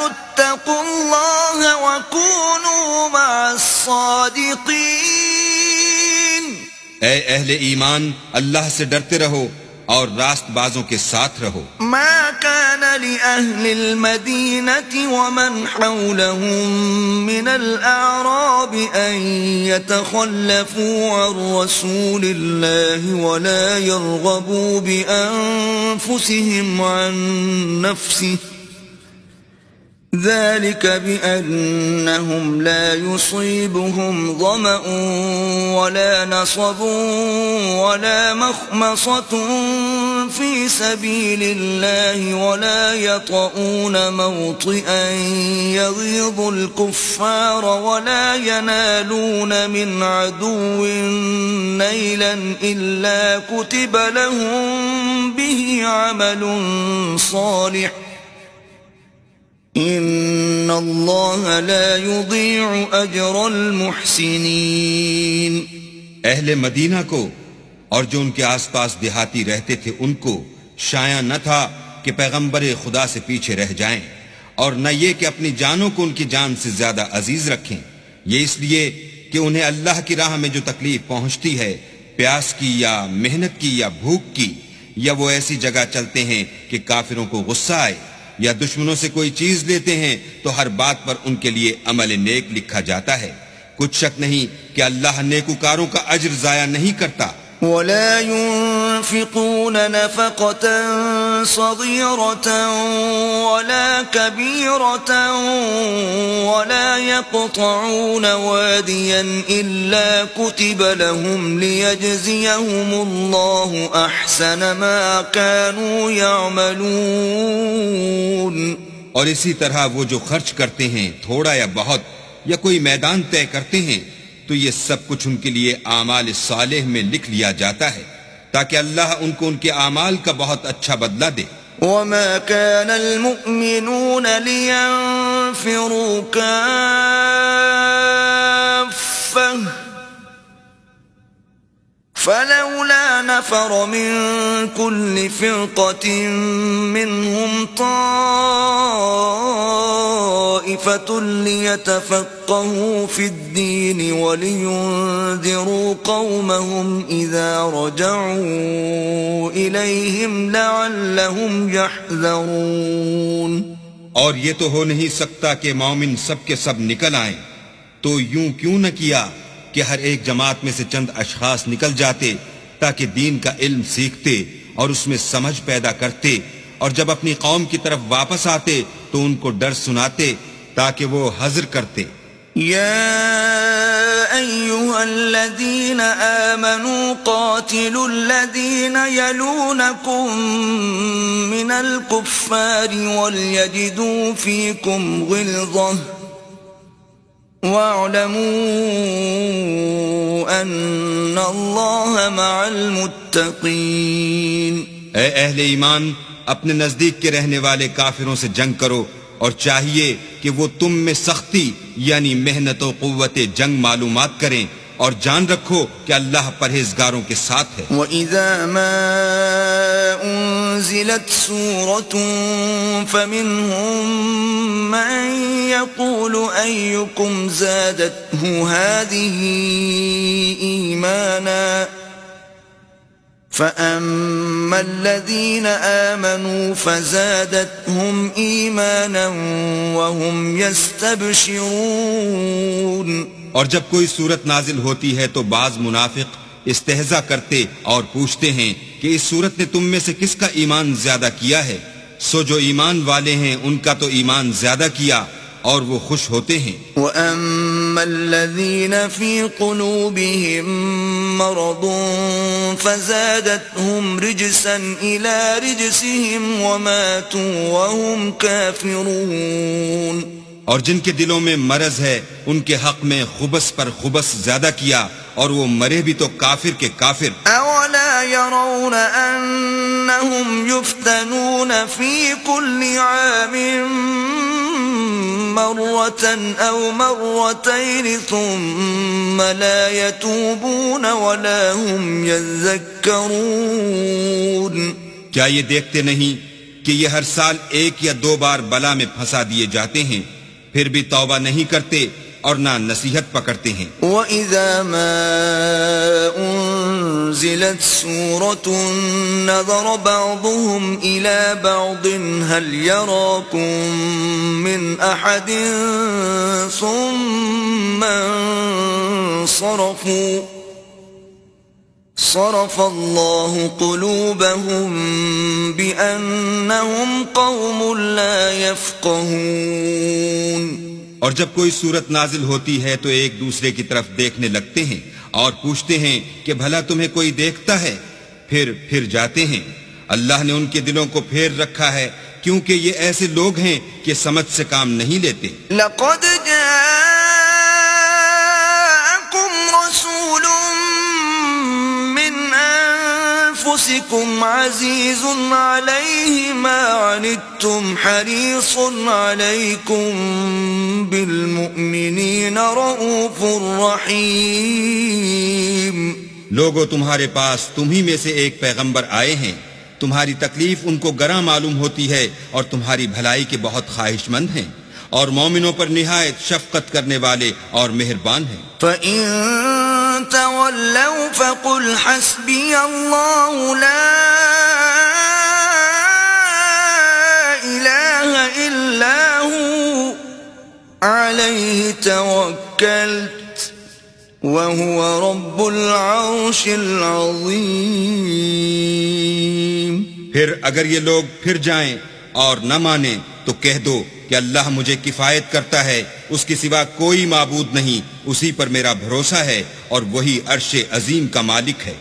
اتقوا الله وكونوا مع الصادقين. اے اہل ایمان، اللہ سے ڈرتے رہو اور راست بازوں کے ساتھ رہو. ما كان لأهل المدينة ومن حولهم من الأعراب أن يتخلفوا عن رسول الله ولا يرغبوا بأنفسهم عن نفسه ذلك بأنهم لا يصيبهم ظمأ ولا نصب ولا مخمصة في سبيل الله ولا يطؤون موطئا يغيظ الكفار ولا ينالون من عدو نيلا إلا كتب لهم به عمل صالح ان اللہ لا یضیع اجر المحسنین. اہل مدینہ کو اور جو ان کے آس پاس دیہاتی رہتے تھے ان کو شایع نہ تھا کہ پیغمبر خدا سے پیچھے رہ جائیں، اور نہ یہ کہ اپنی جانوں کو ان کی جان سے زیادہ عزیز رکھیں. یہ اس لیے کہ انہیں اللہ کی راہ میں جو تکلیف پہنچتی ہے، پیاس کی یا محنت کی یا بھوک کی، یا وہ ایسی جگہ چلتے ہیں کہ کافروں کو غصہ آئے، یا دشمنوں سے کوئی چیز لیتے ہیں، تو ہر بات پر ان کے لیے عمل نیک لکھا جاتا ہے. کچھ شک نہیں کہ اللہ نیکوکاروں کا اجر ضائع نہیں کرتا. ولا ينفقون نفقة صغيرة ولا كبيرة ولا يقطعون واديا إلا كتب لهم ليجزيهم الله أحسن ما كانوا يعملون. اور اسی طرح وہ جو خرچ کرتے ہیں تھوڑا یا بہت یا کوئی میدان طے کرتے ہیں تو یہ سب کچھ ان کے لیے اعمال صالح میں لکھ لیا جاتا ہے تاکہ اللہ ان کو ان کے اعمال کا بہت اچھا بدلہ دے. وما كان المؤمنون لينفروا كافة فلولا نفر من كل فرقة منهم طائفة ليتفقهوا في الدين ولينذروا قومهم إذا رجعوا إليهم لعلهم يحذرون. اور یہ تو ہو نہیں سکتا کہ مومن سب کے سب نکل آئیں، تو یوں کیوں نہ کیا کہ ہر ایک جماعت میں سے چند اشخاص نکل جاتے تاکہ دین کا علم سیکھتے اور اس میں سمجھ پیدا کرتے، اور جب اپنی قوم کی طرف واپس آتے تو ان کو ڈر سناتے تاکہ وہ حذر کرتے. يا أيها الذين آمنوا قاتلوا الذين يلونكم من الكفار وليجدوا فيكم غلظة وَاعْلَمُوا أَنَّ اللَّهَ مَعَ الْمُتَّقِينَ. اے اہل ایمان، اپنے نزدیک کے رہنے والے کافروں سے جنگ کرو، اور چاہیے کہ وہ تم میں سختی یعنی محنت و قوت جنگ معلومات کریں، اور جان رکھو کہ اللہ پرہیزگاروں کے ساتھ ہے. وَإِذَا مَا أُنزِلَتْ سُورَةٌ فَمِنْهُمْ مَنْ يَقُولُ أَيُّكُمْ زَادَتْهُ هَذِهِ إِيمَانًا فَأَمَّا الَّذِينَ آمَنُوا فَزَادَتْهُمْ إِيمَانًا وَهُمْ يَسْتَبْشِرُونَ. اور جب کوئی صورت نازل ہوتی ہے تو بعض منافق استہزاء کرتے اور پوچھتے ہیں کہ اس صورت نے تم میں سے کس کا ایمان زیادہ کیا ہے؟ سو جو ایمان والے ہیں ان کا تو ایمان زیادہ کیا اور وہ خوش ہوتے ہیں. وَأَمَّا الَّذِينَ فِي قُلُوبِهِم مَّرَضٌ فَزَادَتْهُمْ رِجْسًا إِلَى رِجْسِهِمْ وَمَاتُوا وَهُمْ كَافِرُونَ. اور جن کے دلوں میں مرض ہے ان کے حق میں خبث پر خبث زیادہ کیا اور وہ مرے بھی تو کافر کے کافر. أَوَلَا يَرَوْنَ أَنَّهُمْ يُفْتَنُونَ فِي كُلِّ عَامٍ مرة أو مرتين ثم لا يتوبون ولا هم يذكرون. کیا یہ دیکھتے نہیں کہ یہ ہر سال 1 یا 2 بار بلا میں پھنسا دیے جاتے ہیں، پھر بھی توبہ نہیں کرتے اور نہ نصیحت پکڑتے ہیں۔ وَإِذَا مَا أُنزِلَتْ سُورَةٌ نَظَرَ بَعْضُهُمْ إِلَى بَعْضٍ هَلْ يَرَاكُمْ مِنْ أَحَدٍ ثُمَّ انصَرَفُوا صَرَفَ اللَّهُ قُلُوبَهُمْ بِأَنَّهُمْ قَوْمٌ لَا يَفْقَهُونَ۔ اور جب کوئی صورت نازل ہوتی ہے تو ایک دوسرے کی طرف دیکھنے لگتے ہیں اور پوچھتے ہیں کہ بھلا تمہیں کوئی دیکھتا ہے، پھر جاتے ہیں۔ اللہ نے ان کے دلوں کو پھیر رکھا ہے کیونکہ یہ ایسے لوگ ہیں کہ سمجھ سے کام نہیں لیتے۔ لَقَدْ جَاءَكُمْ رَسُولٌ مِّنْ أَنفُسِكُمْ عَزِيزٌ عَلَيْهِ مَا عَنِتُّمْ حَرِيصٌ عَلَيْكُمْ بِالْمُؤْمِنِينَ رَءُوفٌ رَحِيمٌ۔ لوگوں، تمہارے پاس تمہی میں سے ایک پیغمبر آئے ہیں، تمہاری تکلیف ان کو گراں معلوم ہوتی ہے اور تمہاری بھلائی کے بہت خواہش مند ہیں، اور مومنوں پر نہایت شفقت کرنے والے اور مہربان ہیں۔ فَإِن تَوَلَّوْا فَقُلْ حَسْبِيَ اللَّهُ لَا إِلَٰهَ إِلَّا هُوَ عَلَيْهِ تَوَكَّلْتُ وَهُوَ رَبُّ الْعَرْشِ الْعَظِيمِ۔ پھر اگر یہ لوگ پھر جائیں اور نہ مانیں تو کہہ دو کہ اللہ مجھے کفایت کرتا ہے، اس کے سوا کوئی معبود نہیں، اسی پر میرا بھروسہ ہے اور وہی عرش عظیم کا مالک ہے۔